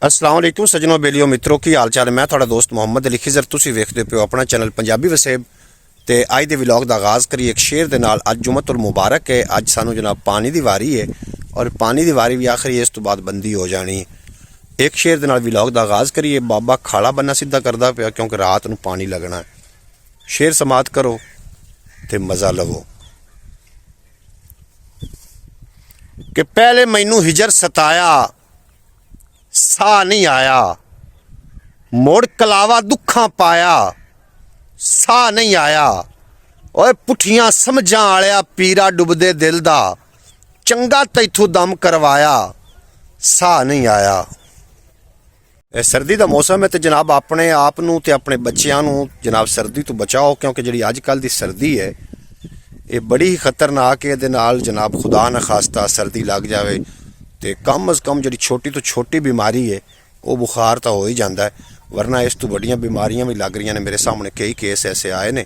अस्सलाम वालेकुम सज्जनों बेलियो मित्रों की हाल चाल। मैं थोड़ा दोस्त मोहम्मद अली खिजर, तुसी वेखदे पियो अपना चैनल पंजाबी वसेब। ते अज दे व्लॉग दा आगाज़ करिए एक शेर दे नाल। अज जुम्मतुल मुबारक है, अज सानू जनाब पानी दी वारी है और पानी दी वारी भी आखिरी है, इस तो बाद बंदी हो जानी। एक शेर दे नाल व्लॉग दा आगाज़ करिए। बाबा खाला बन्ना सीधा करदा पिया क्योंकि रात नू पानी लगना है। शेर समात करो ते मज़ा लवो कि पहले मैनू हिजर सताया, सा नहीं आया, मुड़ कलावा दुखा पाया, सा नहीं आया। ओए पुठियां समझां आलिया पीरा डुबदे दिल दा, चंगा तैथू दम करवाया, सा नहीं आया। ਇਹ सर्दी ਦਾ मौसम है तो जनाब अपने आप ਨੂੰ ਤੇ ਆਪਣੇ ਬੱਚਿਆਂ ਨੂੰ जनाब सर्दी तो बचाओ क्योंकि ਜਿਹੜੀ ਅੱਜ ਕੱਲ ਦੀ सर्दी है ये बड़ी ही खतरनाक है। ਇਹਦੇ ਨਾਲ जनाब खुदा न खास्ता सर्दी लग जाए तो कम अज़ कम जी छोटी तो छोटी बीमारी है वो बुखार तो हो ही जाता है, वरना इस तो बड़िया बीमारियां भी लग रही ने। मेरे सामने कई केस ऐसे आए ने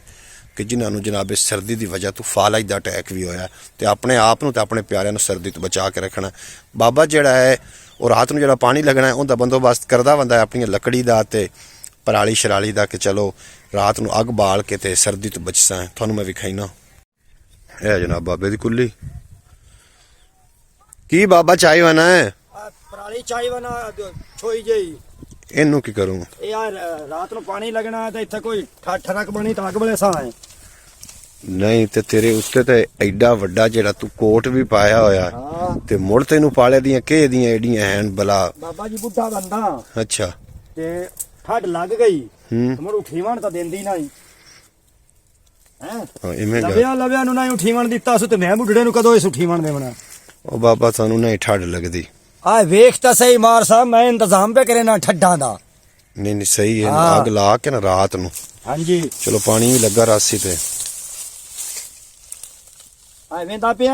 कि जिन्होंने जनाब इस सर्दी की वजह तो फालाज का अटैक भी होया। तो अपने आप तो अपने प्यारिਆਂ ਨੂੰ सर्दी तो बचा के रखना। बाबा जोड़ा है वो रात को जो पानी लगना है उनका बंदोबस्त करता बंदा अपनी लकड़ी का ते पराली शराली का कि चलो रात को अग बाल के ते सर्दी तो बचसा है। थोनू मैं विखाईना है जनाब बाबे की कुल्ली की बाबा चाय बना है पराली चाय बना छोई जई इनू की करूं यार रात को पानी लगना है तो इत्थे कोई ठरक बनी तो अग बले सा है नहीं ते तेरे उत्ते ते एडा वड्डा जेड़ा तू कोट भी पाया होया ते मुड़ तेनू पाले दियां के दियां एडियां हैं भला। बाबा जी बुढ़ा बंदा अच्छा ते ठड लग गई तो मुड़ उठीवण तो देंदी नहीं हैं। हां इवें लव्या नु नहीं उठीवण दिता सु ते मैं बुढ़ड़े नु कदों इस उठीवण देवना। ओ बाबा सानू नहीं ठड लगदी। आ वेख ता सही मार साहब मैं इंतजाम पे करे ना ठड्डां दा। नहीं नहीं सही है आग ला के ना रात नु। हां जी चलो पानी भी लगा रासी पे आ वेंदा पिया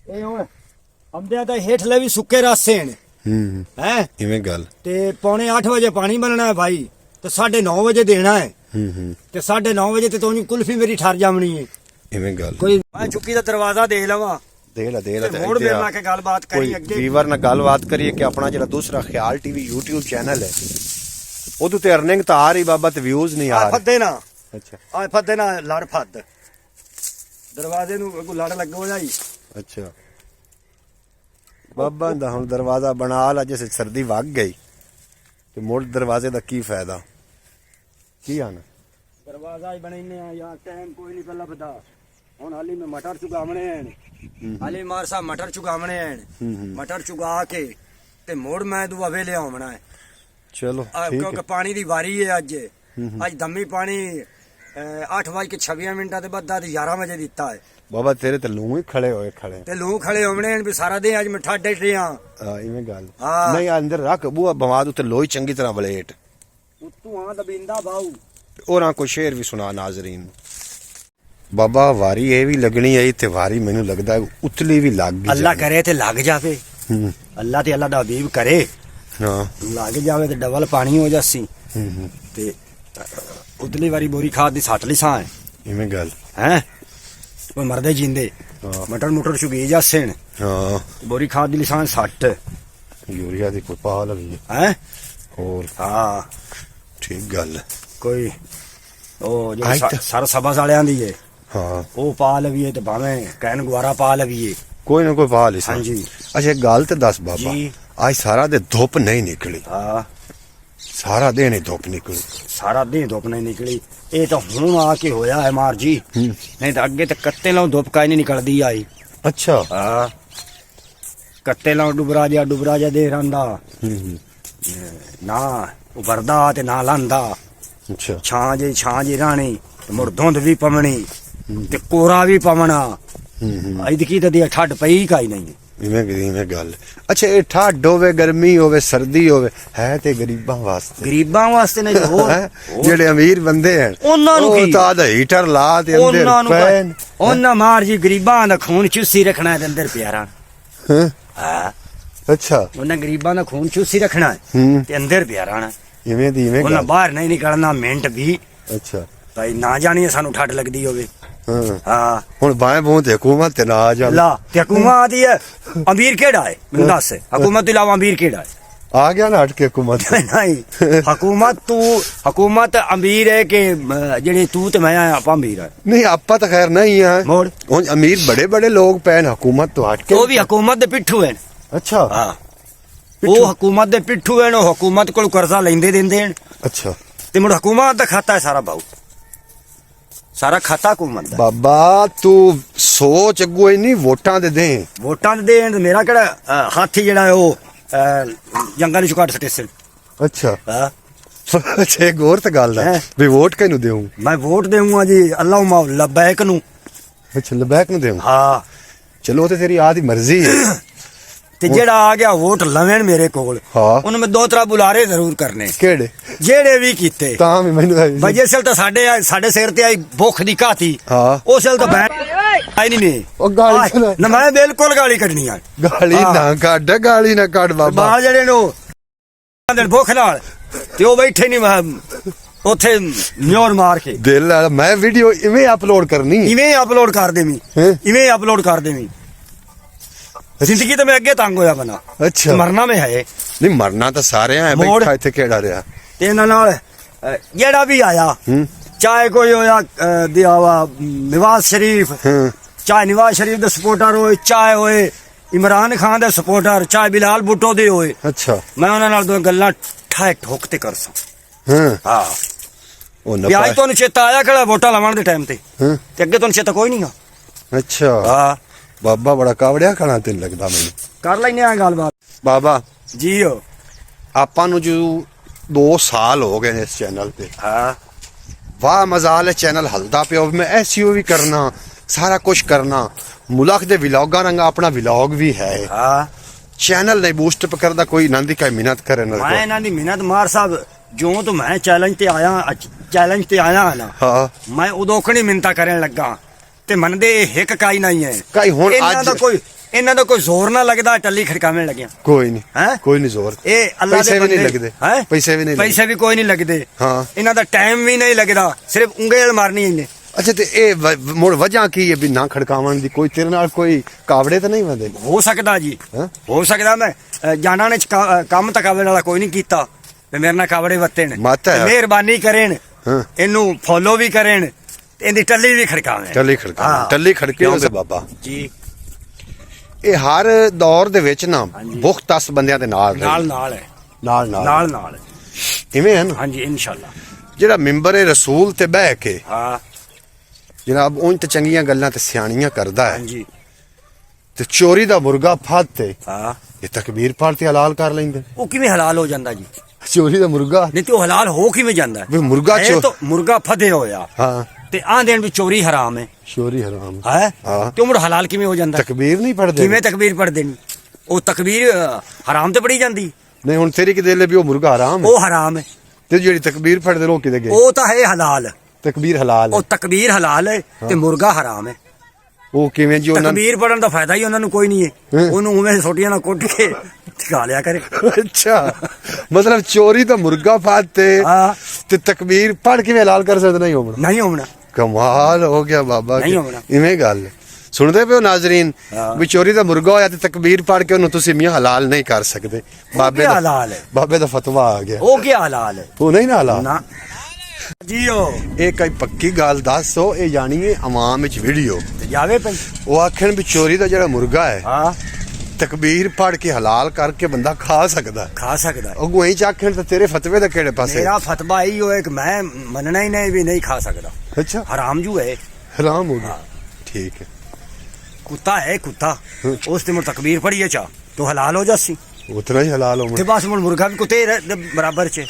ए हुन अंदे दा हेठले भी सुक्के रासे ने हैं इवें गल ते पौने 8 बजे पानी बनना है भाई तो 9:30 बजे देना है ते 9:30 बजे ते तोनी कुल्फी मेरी ठर जावनी है इवें गल। कोई मैं चुक्की दा दरवाजा देख लवा दे ला ते मोड़ मेरे ला के गलबात करी अगे वीवर ना गलबात करिए कि अपना जेड़ा दूसरा ख्याल टीवी यूट्यूब चैनल है ओदू ते अर्निंग तो आ रही बाबा ते व्यूज नहीं आ रहे। फद्दे ना अच्छा आ फद्दे ना लड़ फद दरवाजे नु को लड़ लगो जाई। अच्छा बाबा दा हुन दरवाजा बना ला जैसे सर्दी वग गई ते मुड़ दरवाजे दा की फायदा की आना दरवाजा ही बनैने आ यार टाइम कोई नहीं पल्ला बता। हुन हाली में मटर चुगावणे हैं हाली मार सा मटर चुगावणे हैं मटर चुगा के ते मोड़ मैं दुआ वेले आवना है। चलो ठीक क्योंकि है पानी दी वारी है अज दमी पानी 8:26 ते बद्दा ते 11 बजे दिता है। बाबा तेरे ते लूं ही खड़े होए खड़े ते लू खड़े होने भी सारा दिन अज मिठा डट रहे हां इवें गल हाँ। नहीं अंदर रख बुआ बवाद उते लोई चंगी तरह वलेट तू हां दबिंदा बाऊ और कोई शेर भी सुना नाजरीन। बाबा वारी ये भी लगनी है ते वारी मैनू लगदा है उतली भी लग गई। अल्लाह करे ते लग जावे अल्लाह ते अल्लाह दा हबीब करे हां लग जावे ते डबल पानी हो जासी ते उतली वारी बोरी खाद दी सट लिसा है इवें गल हैं वो मरदे जिंदे मटर मुटर चुगी जासे हां बोरी खाद दी लिसान सट यूरिया दी कोई पा लगी हैं और हां ठीक गल कोई ओ जो सर सभा वालियां दी है हाँ ओ पा लवीए ते भावें कैन गुवारा पा लवीए कोई ना कोई पा ली। हाँ जी अच्छा एक गल ते दस बाबा आज सारा दे धुप नहीं निकली। हाँ सारा दिन ही धुप निकली सारा दिन धुप नहीं निकली ये तो हुण आके होया है मार जी नहीं तो अगे तो कत्ते लाओ धुप काई नहीं निकलदी आई। अच्छा हाँ कत्ते लाओ डुबरा जा दे रंदा ना उभरदा ते ना लांदा। अच्छा छां जी राणी मुड़ धुंध भी पवनी ते कोरा भी पवना इदकी तो दिया ठड पई काई नहीं इवें गल। अच्छा ये ठंड होवे गर्मी होवे सर्दी होवे है ते गरीबां वास्ते नहीं और जेड़े अमीर बंदे हैं उन्हां नु की तां हीटर ला ते अंदर पैन उन्हां मार जी गरीबां दा खून चूसी रखना है अंदर प्यारा। हां अच्छा उन्हां गरीबां दा खून चूसी रखना है ते अंदर प्यारा ना इवें उन्हां बाहर नहीं निकलना मिनट भी। अच्छा भाई ना जानिए सानू ठंड लगदी होवे ਹਾਂ ਹਾਂ ਹੁਣ ਬਾਏ ਬੂੰ ਤੇ ਹਕੂਮਤ ਤੇ ਨਾ ਆ ਜਾ ਲਾ ਤੇ ਹਕੂਮਤ ਆਦੀ ਹੈ ਅਮੀਰ ਕਿਹੜਾ ਹੈ ਮੈਨੂੰ ਦੱਸ ਹਕੂਮਤ ਤੋਂ ਇਲਾਵਾ ਅਮੀਰ ਕਿਹੜਾ ਹੈ ਆ ਗਿਆ ਨਾ ਹਟ ਕੇ ਹਕੂਮਤ ਨਹੀਂ ਹਕੂਮਤ ਅਮੀਰ ਹੈ ਕਿ ਜਿਹੜੇ ਤੂੰ ਤੇ ਮੈਂ ਆਪਾਂ ਅਮੀਰ ਹੈ ਨਹੀਂ ਆਪਾਂ ਤਾਂ ਖੈਰ ਨਹੀਂ ਆ ਮੋੜ ਹੁਣ ਅਮੀਰ ਬੜੇ ਬੜੇ ਲੋਗ ਪੈਨ ਹਕੂਮਤ ਤੋਂ ਹਟ ਕੇ ਉਹ ਵੀ ਹਕੂਮਤ ਦੇ ਪਿੱਠੂ ਹਨ ਅੱਛਾ ਹਾਂ ਉਹ ਹਕੂਮਤ ਦੇ ਪਿੱਠੂ ਹਨ ਉਹ ਹਕੂਮਤ ਕੋਲ ਕਰਜ਼ਾ ਲੈਂਦੇ ਦਿੰਦੇ ਹਨ ਅੱਛਾ ਤੇ ਮੁੜ ਹਕੂਮਤ ਦਾ ਖਾਤਾ ਹੈ ਸਾਰਾ ਬਾਉ ਸਾਰਾ ਖਾਤਾ ਹਕੂਮਤ ਦਾ ਬਾਬਾ ਤੂੰ ਸੋਚ ਅੱਗੋਂ ਨਹੀਂ ਵੋਟਾਂ ਦੇ ਦੇ ਵੋਟਾਂ ਦੇ ਦੇਣ ਮੇਰਾ ਕਿਹੜਾ ਹਾਥੀ ਜਿਹੜਾ ਹੈ ਉਹ ਜੰਗਲ ਵਿੱਚ ਕੱਢ ਸਟੇ ਸੀ ਅੱਛਾ ਹਾਂ ਅੱਛਾ ਇੱਕ ਹੋਰ ਤਾਂ ਗੱਲ ਦਾ ਹੈਂ? ਵੀ ਵੋਟ ਕਿਹਨੂੰ ਦੇਉਂ ਮੈਂ ਵੋਟ ਦੇਵਾਂਗਾ ਜੀ ਅੱਲਾਹੁ ਮੌਲਾ ਲਬੈਕ ਨੂੰ ਅੱਛਾ ਲਬੈਕ ਨੂੰ ਦੇਉਂ ਹਾਂ ਚਲੋ ਉਹ ਤੇ ਤੇਰੀ ਆਦੀ ਮਰਜ਼ੀ ਹੈ ਤੇ ਜਿਹੜਾ ਆ ਗਿਆ ਵੋਟ ਲਵੇਣ ਮੇਰੇ ਕੋਲ ਹਾਂ ਉਹਨੂੰ ਮੈਂ 2-3 ਬੁਲਾਰੇ ਜ਼ਰੂਰ ਕਰਨੇ ਕਿਹੜੇ ਜਿਹੜੇ ਵੀ ਕੀਤੇ ਤਾਂ ਵੀ ਮੈਨੂੰ ਬਜੇ ਸਲ ਤਾਂ ਸਾਡੇ ਸਿਰ ਤੇ ਆਈ ਭੁੱਖ ਦੀ ਘਾਤੀ ਹਾਂ ਉਹ ਸਲ ਤਾਂ ਬੈਠ ਆਈ ਨਹੀਂ ਨੇ ਉਹ ਗਾਲੀ ਨਾ ਮੈਂ ਬਿਲਕੁਲ ਗਾਲੀ ਕੱਢਣੀ ਆ ਗਾਲੀ ਨਾ ਕੱਢ ਗਾਲੀ ਨਾ ਕੱਢ ਬਾਬਾ ਬਾਹਰ ਜਿਹੜੇ ਨੂੰ ਦਿਨ ਭੁੱਖ ਨਾਲ ਤੇ ਉਹ ਬੈਠੇ ਨਹੀਂ ਉੱਥੇ ਨਿਓਰ ਮਾਰ ਕੇ ਦਿਲ ਵਾਲਾ ਮੈਂ ਵੀਡੀਓ ਇਵੇਂ ਅਪਲੋਡ ਕਰਨੀ ਇਵੇਂ ਅਪਲੋਡ ਕਰ ਦੇਵੀਂ ਹੈਂ? ਇਵੇਂ ਅਪਲੋਡ ਕਰ ਦੇਵੀਂ ਜ਼ਿੰਦਗੀ ਤਾਂ ਮੈਂ ਅੱਗੇ ਤੰਗ ਹੋਇਆ ਬਣਾ ਅੱਛਾ ਮਰਨਾ ਮੈਂ ਹੈ ਨਹੀਂ ਮਰਨਾ ਤਾਂ ਸਾਰੇ ਆ ਮੋੜ। ਬੈਠਾ ਇੱਥੇ ਕਿਹੜਾ ਰਿਹਾ ਤੇ ਇਹਨਾਂ ਨਾਲ ਜਿਹੜਾ ਵੀ ਆਇਆ ਚਾਹੇ ਕੋਈ ਹੋਇਆ ਦਿਆਵਾ ਨਵਾਜ਼ ਸ਼ਰੀਫ ਹਾਂ ਚਾਹੇ ਨਵਾਜ਼ ਸ਼ਰੀਫ ਦੇ ਸਪੋਰਟਰ ਹੋਏ ਚਾਹੇ ਹੋਏ ਇਮਰਾਨ ਖਾਨ ਦੇ ਸਪੋਰਟਰ ਚਾਹੇ ਬਿਲਾਲ ਭੁੱਟੋ ਦੇ ਹੋਏ ਅੱਛਾ ਮੈਂ ਉਹਨਾਂ ਨਾਲ ਦੋ ਗੱਲਾਂ ਠਾਏ ਠੋਕ ਤੇ ਕਰ ਸਾਂ ਹਾਂ ਹਾਂ ਉਹ ਵੀ ਅੱਜ ਤੁਹਾਨੂੰ ਚੇਤਾ ਆਇਆ ਕਿਹੜਾ ਵੋਟਾਂ ਲਾਉਣ ਦੇ ਟਾਈਮ ਤੇ ਹਾਂ ਤੇ ਅੱਗੇ ਤੁਹਾਨੂੰ ਚੇਤਾ ਕੋਈ ਨਹੀਂ ਆ ਅੱਛਾ ਹਾਂ ਬਾਬਾ ਬੜਾ ਕਾਵੜਿਆ ਖਾਣਾ ਤੈਨੂੰ ਲੱਗਦਾ ਮੈਨੂੰ ਕਰ ਲੈਨੇ ਆ ਗੱਲਬਾਤ ਬਾਬਾ ਜੀਓ ਆਪਾਂ ਨੂੰ ਜੋ 2 ਸਾਲ ਹੋ ਗਏ ਨੇ ਇਸ ਚੈਨਲ ਤੇ ਹਾਂ ਵਾਹ ਮਜ਼ਾਲ ਹੈ ਚੈਨਲ ਹਲਦਾ ਪਿਆ ਮੈਂ ਐਸਈਓ ਵੀ ਕਰਨਾ ਸਾਰਾ ਕੁਝ ਕਰਨਾ ਮੁਲਕ ਦੇ ਵਲੌਗਾਂ ਰੰਗਾ ਆਪਣਾ ਵਲੌਗ ਵੀ ਹੈ ਹਾਂ ਚੈਨਲ ਨਹੀਂ ਬੂਸਟ ਅਪ ਕਰਦਾ ਕੋਈ ਨੰਦੀ ਕਾ ਮਿਹਨਤ करे ਨਾ ਮੈਂ ਇਹਨਾਂ ਦੀ ਮਿਹਨਤ ਮਾਰ ਸਾਹਿਬ ਜੋ ਤੋਂ ਮੈਂ ਚੈਲੰਜ ਤੇ ਆਇਆ ਨਾ ਹਾਂ ਮੈਂ ਉਦੋਂ ਕਣੀ ਮਿੰਤਾ ਕਰਨ ਲੱਗਾ ਤੇ ਮੰਨਦੇ ਹਿੱਕ ਕਾਈ ਨਹੀਂ ਹੈ ਕਾਈ ਹੁਣ ਇਹਨਾਂ ਦਾ ਕੋਈ ਜ਼ੋਰ ਨਾ ਲੱਗਦਾ ਟੱਲੀ ਖੜਕਾਵੇਂ ਲੱਗਿਆ ਕੋਈ ਨਹੀਂ ਹੈਂ? ਕੋਈ ਨਹੀਂ ਜ਼ੋਰ ਇਹ ਅੱਲਾ ਦੇ ਪੈਸੇ ਵੀ ਨਹੀਂ ਬੰਦੇ ਲੱਗਦੇ ਹੈਂ? ਪੈਸੇ ਵੀ ਨਹੀਂ ਪੈਸੇ ਵੀ ਕੋਈ ਨਹੀਂ ਲੱਗਦੇ ਹਾਂ ਇਹਨਾਂ ਦਾ ਟਾਈਮ ਵੀ ਨਹੀਂ ਲੱਗਦਾ ਸਿਰਫ ਉਂਗਲ ਮਾਰਨੀ ਇਹਨੇ ਅੱਛਾ ਤੇ ਇਹ ਮੁੜ ਵਜ੍ਹਾ ਕੀ ਹੈ ਵੀ ਨਾ ਖੜਕਾਵਣ ਦੀ ਕੋਈ ਤੇਰੇ ਨਾਲ ਕੋਈ ਕਾਵੜੇ ਤਾਂ ਨਹੀਂ ਵੰਦੇ ਹੋ ਸਕਦਾ ਜੀ ਹੈਂ? ਹੋ ਸਕਦਾ ਮੈਂ ਜਾਣਾ ਨੇ ਕੰਮ ਤਾਂ ਕਾਵੜੇ ਵਾਲਾ ਕੋਈ ਨਹੀਂ ਕੀਤਾ ਤੇ ਮੇਰੇ ਨਾਲ ਕਾਵੜੇ ਵੱਤੇ ਨੇ ਮਤ ਹੈ। ਤੇ ਮਿਹਰਬਾਨੀ ਕਰਨ ਹਾਂ ਇਹਨੂੰ ਫੋਲੋ ਵੀ ਕਰਨ ਤੇ ਇਹਦੀ ਟੱਲੀ ਵੀ ਖੜਕਾਵੇਂ ਟੱਲੀ ਖੜਕਾ ਹਾਂ। ਟੱਲੀ ਖੜਕੇ ਆਉਂਦੇ ਬਾਬਾ ਜੀ ਇਹ ਹਰ ਦੌਰ ਦੇ ਵਿੱਚ ਨਾ ਹਾਂਜੀ। ਮੁਖਤਸ ਬੰਦਿਆਂ ਦੇ ਨਾਲ ਰਹੇ। ਨਾਲ ਹੈ ਨਾਲ ਇਵੇਂ ਹੈ ਨਾ ਹਾਂਜੀ ਇਨਸ਼ਾਅੱਲਾ ਜਿਹੜਾ ਮੈਂਬਰ ਰਸੂਲ ਤੇ ਬਹਿ ਕੇ ਹਾਂ ਜਨਾਬ ਉਂਝ ਤੇ ਚੰਗੀਆਂ ਗੱਲਾਂ ਤੇ ਸਿਆਣੀਆਂ ਕਰਦਾ ਹੈ ਹਾਂਜੀ ਤੇ ਚੋਰੀ ਦਾ ਮੁਰਗਾ ਫੜ ਤੇ ਹਾਂ ਇਹ ਤਕਬੀਰ ਪੜ ਤੇ ਹਲਾਲ ਕਰ ਲੈਂਦੇ ਉਹ ਕਿਵੇਂ ਹਲਾਲ ਹੋ ਜਾਂਦਾ ਜੀ ਚੋਰੀ ਦਾ ਮੁਰਗਾ ਨਹੀਂ ਤੇ ਉਹ ਹਲਾਲ ਹੋ ਕਿਵੇਂ ਜਾਂਦਾ ਵੀ ਮੁਰਗਾ ਇਹ ਤਾਂ ਮੁਰਗਾ ਫਦੇ ਹੋਇਆ ਹਾਂ ਤੇ ਆਹ ਦੇਣ ਵੀ ਚੋਰੀ ਹਰਾਮ ਹੈ ਚੋਰੀ ਹਰਾਮ ਹੈ ਹਾਂ। ਤੇ ਉਹ ਮੁੜ ਹਲਾਲ ਕਿਵੇਂ ਹੋ ਜਾਂਦਾ ਤਕਬੀਰ ਨਹੀਂ ਪੜਦੇ ਕਿਵੇਂ ਤਕਬੀਰ ਪੜਦੇ ਨਹੀਂ ਉਹ ਤਕਬੀਰ ਹਰਾਮ ਤੇ ਪੜੀ ਜਾਂਦੀ ਨਹੀਂ ਹੁਣ ਤੇਰੀ ਕਿਦੇ ਲਈ ਵੀ ਉਹ ਮੁਰਗਾ ਹਰਾਮ ਹੈ ਉਹ ਹਰਾਮ ਹੈ ਤੇ ਜਿਹੜੀ ਤਕਬੀਰ ਪੜਦੇ ਰੋ ਕਿਦੇ ਗਏ ਉਹ ਤਾਂ ਹੈ ਹਲਾਲ ਤਕਬੀਰ ਹਲਾਲ ਹੈ ਉਹ ਤਕਬੀਰ ਹਲਾਲ ਹੈ ਤੇ ਮੁਰਗਾ ਹਰਾਮ ਹੈ ਉਹ ਕਿਵੇਂ ਜੀ ਉਹਨਾਂ ਤਕਬੀਰ ਪੜਨ ਦਾ ਫਾਇਦਾ ਹੀ ਉਹਨਾਂ ਨੂੰ ਕੋਈ ਨਹੀਂ ਹੈ ਹੈਂ? ਉਹਨੂੰ ਉਵੇਂ ਛੋਟੀਆਂ ਨਾਲ ਕੁੱਟ ਕੇ ਖਾ ਲਿਆ ਕਰੇ ਅੱਛਾ ਮਤਲਬ ਚੋਰੀ ਦਾ ਮੁਰਗਾ ਫੜ ਤੇ ਹਾਂ ਤੇ ਤਕਬੀਰ ਪੜ ਕਿਵੇਂ ਹਲਾਲ ਕਰ ਸਕਦਾ ਨਹੀਂ ਹੋਣਾ ਨਹੀਂ ਹੋਣਾ ਕਮਾਲ ਹੋ ਗਿਆ ਬਾਬਾ ਨਹੀਂ ਹੋਣਾ। ਇਵੇਂ ਗੱਲ ਸੁਣਦੇ ਪਿਓ ਨਾਜ਼ਰੀਨ ਹਾਂ। ਵੀ ਚੋਰੀ ਦਾ ਮੁਰਗਾ ਹੋਇਆ ਤੇ ਤਕਬੀਰ ਪੜ ਕੇ ਉਹਨੂੰ ਤੁਸੀਂ ਮੀਆਂ ਹਲਾਲ ਨਹੀਂ ਕਰ ਸਕਦੇ ਬਾਬੇ ਕੀ ਦਾ ਹਲਾਲ ਹੈ ਬਾਬੇ ਦਾ ਫਤਵਾ ਆ ਗਿਆ ਉਹ ਕੀ ਹਲਾਲ ਹੈ ਉਹ ਨਹੀਂ ਨਾ ਹਲਾਲ ਨਾ ਜੀਓ ਇਹ ਕਈ ਪੱਕੀ ਗੱਲ ਦੱਸੋ ਇਹ ਜਾਣੀਏ ਆਵਾਮ ਵਿੱਚ ਵੀਡੀਓ ਤੇ ਜਾਵੇ ਪਈ ਉਹ ਆਖਣ ਵੀ ਚੋਰੀ ਦਾ ਜਿਹੜਾ ਮੁਰਗਾ ਹੈ ਹਾਂ ਤਕਬੀਰ ਪੜ ਕੇ ਹਲਾਲ ਕਰਕੇ ਬੰਦਾ ਖਾ ਸਕਦਾ ਖਾ ਸਕਦਾ ਹੈ। ਉਹ ਗੋਈ ਚਾਖਣ ਤਾਂ ਤੇਰੇ ਫਤਵੇ ਦਾ ਕਿਹੜੇ ਪਾਸੇ ਮੇਰਾ ਫਤਵਾ ਹੀ ਹੋਏ ਕਿ ਮੈਂ ਮੰਨਣਾ ਹੀ ਨਹੀਂ ਵੀ ਨਹੀਂ ਖਾ ਸਕਦਾ ਅੱਛਾ ਹਰਾਮ ਜੂ ਹੈ ਹਰਾਮ ਹੋ ਗਿਆ ਠੀਕ ਹੈ ਕੁੱਤਾ ਹੈ ਕੁੱਤਾ ਉਸ ਤੇ ਮੁਰ ਤਕਬੀਰ ਪੜੀਏ ਚਾ ਤੋ ਹਲਾਲ ਹੋ ਜਾਸੀ ਉਤਨਾ ਹੀ ਹਲਾਲ ਤੇ ਹੋਣਾ ਬਸ ਮੁਰ ਮੁਰਗਾ ਵੀ ਕੁੱਤੇ ਦੇ ਬਰਾਬਰ ਚ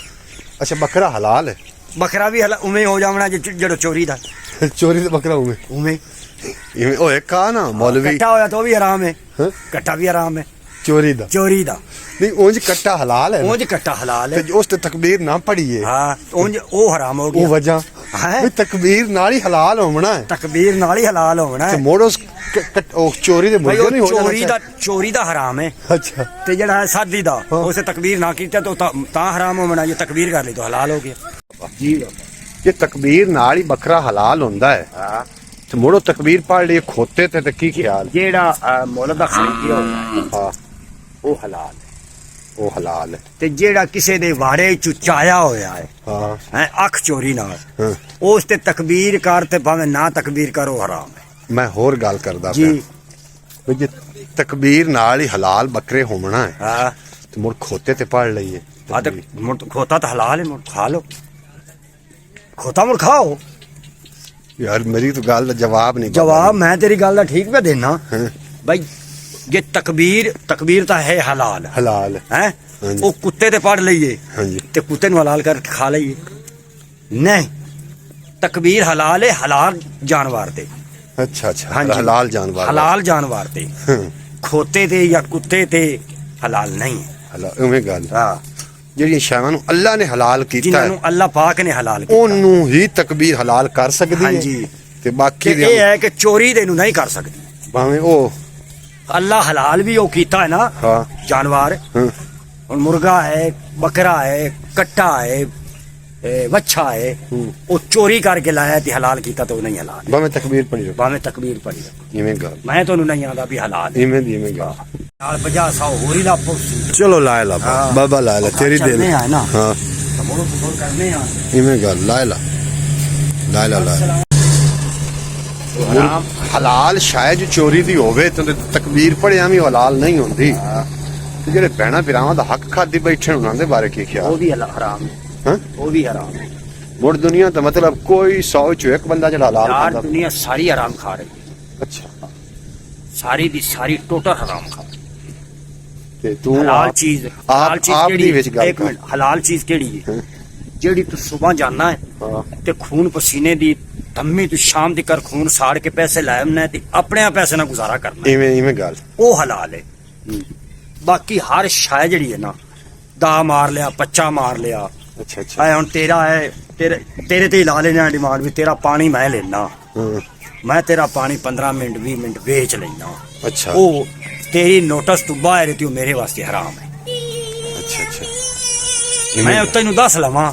ਅੱਛਾ ਬੱਕਰਾ ਹਲਾਲ ਹੈ ਬੱਕਰਾ ਵੀ ਉਵੇਂ ਹੋ ਜਾਵਣਾ ਜਿਹੜਾ ਚੋਰੀ ਦਾ ਚੋਰੀ ਦਾ ਬੱਕਰਾ ਉਵੇਂ ਉਵੇਂ ਇਵੇਂ ਓਏ ਕਾ ਨਾ ਮੌਲਵੀ ਕੱਟਾ ਹੋਇਆ ਤਾਂ ਉਹ ਵੀ ਹਰਾਮ ਹੈ ਹੈਂ? ਕੱਟਾ ਵੀ ਹਰਾਮ ਹੈ ਚੋਰੀ ਦਾ ਚੋਰੀ ਦਾ ਨਹੀਂ ਉਂਝ ਕੱਟਾ ਹਲਾਲ ਹੈ ਨਾ। ਉਂਝ ਕੱਟਾ ਹਲਾਲ ਹੈ ਤੇ ਉਸ ਤੇ ਤਕਬੀਰ ਨਾ ਪੜੀਏ ਹਾਂ ਉਂਝ ਉਹ ਹਰਾਮ ਹੋ ਉਹ ਗਿਆ ਵਜ੍ਹਾ ਹੈ ਵੀ ਤਕਬੀਰ ਨਾਲ ਹੀ ਹਲਾਲ ਹੋਣਾ ਹੈ ਤਕਬੀਰ ਨਾਲ ਹੀ ਹਲਾਲ ਹੋਣਾ ਤੇ ਹੈ ਮੋੜ ਉਸ ਉਹ ਚੋਰੀ ਦੇ ਭਾਈ ਮੁਰਗੇ ਨਹੀਂ ਉਹ ਹੋ ਜਾਣਾ ਚੋਰੀ ਦਾ ਹਰਾਮ ਹੈ ਅੱਛਾ ਤੇ ਜਿਹੜਾ ਹੈ ਸਾਦੀ ਦਾ ਹਾਂ। ਉਸੇ ਤਕਬੀਰ ਨਾ ਕੀਤਾ ਤਾਂ ਹਰਾਮ ਹੋਣਾ ਜੇ ਤਕਬੀਰ ਕਰ ਲਈ ਤਾਂ ਹਲਾਲ ਹੋ ਗਿਆ ਜੀ ਇਹ ਤਕਬੀਰ ਨਾਲ ਹੀ ਬੱਕਰਾ ਹਲਾਲ ਹੁੰਦਾ ਹੈ ਹਾਂ ਤੇ ਮੋੜੋ ਤਕਬੀਰ ਪੜ ਲਈ ਖੋਤੇ ਤੇ ਕੀ ਖਿਆਲ ਜਿਹੜਾ ਮੁੱਲ ਦਾ ਖਰੀਦਿਆ ਹੋਇਆ ਹਾਂ ਉਹ ਹਲਾਲ ਹੈ ਉਹ ਹਲਾਲ ਹੈ ਤੇ ਜਿਹੜਾ ਕਿਸੇ ਦੇ ਵਾੜੇ ਚ ਚਾਇਆ ਹੋਇਆ ਹੈ ਹਾਂ ਹੈ ਅੱਖ ਚੋਰੀ ਨਾਲ ਹਾਂ। ਉਸ ਤੇ ਤਕਬੀਰ ਕਰ ਤੇ ਭਾਵੇਂ ਨਾ ਤਕਬੀਰ ਕਰੋ ਹਰਾਮ ਹੈ ਮੈਂ ਹੋਰ ਗੱਲ ਕਰਦਾ ਜੀ ਵੀ ਜੇ ਤਕਬੀਰ ਨਾਲ ਹੀ ਹਲਾਲ ਬੱਕਰੇ ਹੋਣਾ ਹੈ ਹਾਂ ਤੇ ਮੁੜ ਖੋਤੇ ਤੇ ਪੜ ਲਈਏ ਆ ਤੇ ਮੁੜ ਖੋਤਾ ਤਾਂ ਹਲਾਲ ਹੈ ਮੁੜ ਖਾ ਲੋ ਖੋਤਾ ਮੁੜ ਖਾਓ ਯਾਰ ਮੇਰੀ ਤਾਂ ਗੱਲ ਦਾ ਜਵਾਬ ਨਹੀਂ ਜਵਾਬ ਮੈਂ ਤੇਰੀ ਗੱਲ ਦਾ ਠੀਕ ਪੇ ਦੇਣਾ ਹਾਂ। ਭਾਈ ਜੇ ਤਕਬੀਰ ਤਾਂ ਹੈ ਹਲਾਲ ਹਲਾਲ ਹੈ ਹੈ ਹਾਂਜੀ। ਉਹ ਕੁੱਤੇ ਤੇ ਪੜ ਲਈਏ ਹਾਂਜੀ ਤੇ ਕੁੱਤੇ ਨੂੰ ਹਲਾਲ ਕਰਕੇ ਖਾ ਲਈਏ ਨਹੀਂ ਤਕਬੀਰ ਹਲਾਲ ਹੈ ਹਲਾਲ ਜਾਨਵਰ ਤੇ ਅੱਛਾ ਅੱਛਾ ਹਾਂਜੀ। ਹਲਾਲ ਜਾਨਵਰ ਹਲਾਲ ਜਾਨਵਰ ਤੇ ਹਾਂ। ਖੋਤੇ ਤੇ ਜਾਂ ਕੁੱਤੇ ਤੇ ਹਲਾਲ ਨਹੀਂ ਹੈ ਹਲਾਲ ਉਵੇਂ ਗੱਲ ਹਾਂ ਜਿਹੜੀਆਂ ਸ਼ੈਵਾਂ ਨੂੰ ਅੱਲਾ ਨੇ ਹਲਾਲ ਕੀਤਾ ਜਿਨ੍ਹਾਂ ਹੈ ਨੂੰ ਅੱਲਾਹ ਪਾਕ ਨੇ ਹਲਾਲ ਕੀਤਾ ਉਹਨੂੰ ਹੀ ਤਕਬੀਰ ਹਲਾਲ ਕਰ ਸਕਦੀ ਹੈ ਹਾਂਜੀ। ਤੇ ਬਾਕੀ ਤੇ ਇਹ ਹੈ ਕਿ ਚੋਰੀ ਦੇ ਨੂੰ ਨਹੀਂ ਕਰ ਸਕਦੀ ਭਾਵੇਂ ਉਹ ਅੱਲਾਹ ਹਲਾਲ ਵੀ ਉਹ ਕੀਤਾ ਹੈ ਨਾ ਹਾਂ ਜਾਨਵਰ ਹਾਂ ਹੁਣ ਮੁਰਗਾ ਹੈ ਬੱਕਰਾ ਹੈ ਕੱਟਾ ਹੈ ਵੱਛਾ ਹੈ ਉਹ ਚੋਰੀ ਕਰਕੇ ਲਾਇਆ ਤੇ ਹਲਾਲ ਕੀਤਾ ਤਾਂ ਉਹ ਨਹੀਂ ਹਲਾਲ ਹੈ। ਭਾਵੇਂ ਤਕਬੀਰ ਪੜੀ ਰੱਖੋ ਭਾਵੇਂ ਤਕਬੀਰ ਪੜੀ ਰੱਖੋ। ਇਵੇਂ ਗੱਲ ਮੈਂ ਤੁਹਾਨੂੰ ਨਹੀਂ ਆਂਦਾ ਵੀ ਹਲਾਲ ਹੈ। ਇਵੇਂ ਗੱਲ ਨਾਲ 50 ਹੋਰ ਹੀ ਲਾਪੋ ਚਲੋ ਲਾ ਲਾ ਹਾਂ। ਬਾਬਾ ਲਾ ਲਾ ਤੇਰੀ ਦਿਲ ਚੱਲਨੇ ਆ ਨਾ। ਹਾਂ ਮੋੜੋ ਫੋਰ ਕਰਨੇ ਆ ਇਵੇਂ ਗੱਲ ਲਾ ਹਰਾਮ ਹਲਾਲ ਸ਼ਾਇਦ ਚੋਰੀ ਦੀ ਹੋਵੇ ਤੇ ਤਕਬੀਰ ਪੜਿਆ ਵੀ ਹਲਾਲ ਨਹੀਂ ਹੁੰਦੀ ਤੇ ਜਿਹੜੇ ਭੈਣਾਂ ਭਰਾਵਾਂ ਦਾ ਹੱਕ ਖਾਦੀ ਬੈਠੇ ਉਹਨਾਂ ਦੇ ਬਾਰੇ ਕੀ ਉਹ ਖਿਆਲ ਵੀ ਹਰਾਮ ਹੈ ਹਾਂ ਉਹ ਵੀ ਹਰਾਮ ਹੈ ਮੁੜ ਦੁਨੀਆ ਦਾ ਮਤਲਬ ਕੋਈ 100 ਚੋਂ ਇੱਕ ਬੰਦਾ ਜਿਹੜਾ ਹਲਾਲ ਯਾਰ ਖਾਂਦਾ ਦੁਨੀਆ ਸਾਰੀ ਹਰਾਮ ਖਾ ਰਹੀ ਹੈ ਅੱਛਾ ਸਾਰੀ ਦੀ ਸਾਰੀ ਟੋਟਲ ਹਰਾਮ ਖਾ ਰਹੀ ਤੇ ਤੂੰ ਹਲਾਲ ਆਪ- ਚੀਜ਼ ਆਪ ਦੀ ਵਿੱਚ ਗੱਲ ਇੱਕ ਕਰ। ਮਿੰਟ ਹਲਾਲ ਚੀਜ਼ ਕਿਹੜੀ ਹੈ ਹਾਂ। ਜਿਹੜੀ ਤੂੰ ਸਵੇਰ ਜਾਣਾ ਹੈ ਹਾਂ ਤੇ ਖੂਨ ਪਸੀਨੇ ਦੀ ਧੰਮੀ ਤੂੰ ਸ਼ਾਮ ਦੀ ਕਰ ਖੂਨ ਸਾੜ ਕੇ ਪੈਸੇ ਲੈ ਆਉਣਾ ਤੇ ਆਪਣੇ ਆ ਪੈਸੇ ਨਾਲ ਗੁਜ਼ਾਰਾ ਕਰਨਾ ਹੈ। ਇਵੇਂ ਗੱਲ ਉਹ ਹਲਾਲ ਹੈ ਬਾਕੀ ਹਰ ਸ਼ੈ ਜਿਹੜੀ ਹੈ ਨਾ ਦਾ ਮਾਰ ਲਿਆ ਪੱਚਾ ਮਾਰ ਲਿਆ ਅੱਛਾ ਅੱਛਾ ਐ ਹੁਣ ਤੇਰਾ ਹੈ ਤੇਰੇ ਤੇ ਹੀ ਲਾ ਲੈਣਾ ਡਿਮਾਂਡ ਵੀ ਤੇਰਾ ਪਾਣੀ ਮੈਂ ਲੈਣਾ ਹਾਂ ਮੈਂ ਤੇਰਾ ਪਾਣੀ 15 ਮਿੰਟ 20 ਮਿੰਟ ਵੇਚ ਲੈਣਾ ਅੱਛਾ ਉਹ ਤੇਰੀ ਨੋਟਿਸ ਤੋਂ ਬਾਹਰ ਤੇ ਉਹ ਮੇਰੇ ਵਾਸਤੇ ਹਰਾਮ ਹੈ ਅੱਛਾ ਅੱਛਾ ਮੈਂ ਤੈਨੂੰ ਦੱਸ ਲਵਾਂ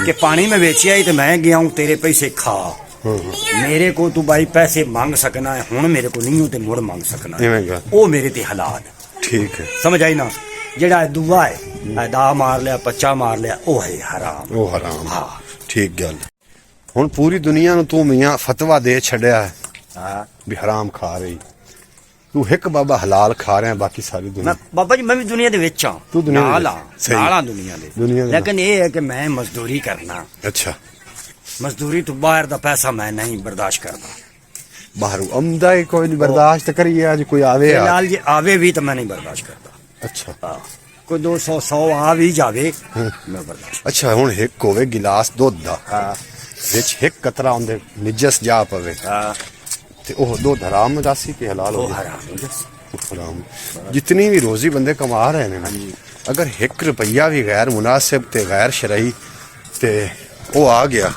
ਕਿ ਪਾਣੀ ਮੈਂ ਵੇਚਿਆ ਹੀ ਤੇ ਮੈਂ ਗਿਆ ਹੂੰ ਤੇਰੇ ਪੈਸੇ ਖਾ ਮੇਰੇ को तू भाई पैसे मांग सकना है हुण मेरे को नहीं हो ते मुड़ मांग सकना है इवें गल वो मेरे ते हलाल है ठीक है समझ आई ना जेड़ा दुआ है दा मार लिया पच्चा मार लिया वो है हराम ਉਹ ਹਰਾਮ हाँ ਠੀਕ ਗੱਲ ਹੁਣ ਪੂਰੀ ਦੁਨੀਆ ਨੂੰ ਤੂੰ ਮੀਆਂ ਫਤਵਾ ਦੇ ਛੱਡਿਆ ਹੈ हाँ ਵੀ ਹਰਾਮ ਖਾ ਰਹੀ ਤੂੰ ਇੱਕ ਬਾਬਾ ਹਲਾਲ ਖਾ ਰਿਹਾ ਬਾਕੀ ਸਾਰੀ मैं ਦੁਨੀਆ बाबा जी मैं भी दुनिया दे विच हां तू दुनिया दे नाल विच, हां सही। नाल हां दुनिया दुनिया दे दे लेकिन ये है कि मैं मजदूरी करना ਅੱਛਾ मजदूरी तो बाहर दा पैसा मैं नहीं बर्दाश्त करता ਬਾਹਰੋਂ ਆਮਦਾ ਹੀ ਕੋਈ ਨਹੀਂ ਬਰਦਾਸ਼ਤ ਕਰੀਏ ਅੱਜ ਕੋਈ ਆਵੇ ਆ फिलहाल जी आवे भी तो मैं नहीं बर्दाश्त करता ਅੱਛਾ हाँ कोई 200 100 आ भी जावे मैं बर्दाश्त ਅੱਛਾ ਹੁਣ ਇੱਕ ਹੋਵੇ ਗਿਲਾਸ ਦੁੱਧ ਦਾ हाँ ਵਿੱਚ ਇੱਕ ਕਤਰਾ ਉਹਦੇ ਨਿਜਸ ਜਾ ਪਵੇ हाँ ਤੇ ਉਹ ਦੁੱਧ ਹਰਾਮ ਦੱਸੀ ਕਿ ਹਲਾਲ वो ਹੋ हराम है बस। ਹਰਾਮ ਜਿਤਨੀ ਵੀ ਰੋਜ਼ੀ ਬੰਦੇ ਕਮਾ ਰਹੇ ਨੇ ਨਾ ਅਗਰ 1 ਰੁਪਈਆ ਵੀ ਗੈਰ ਮੁਨਾਸਿਬ ਤੇ ਗੈਰ ਸ਼ਰਈ ਤੇ ਉਹ ਆ ਗਿਆ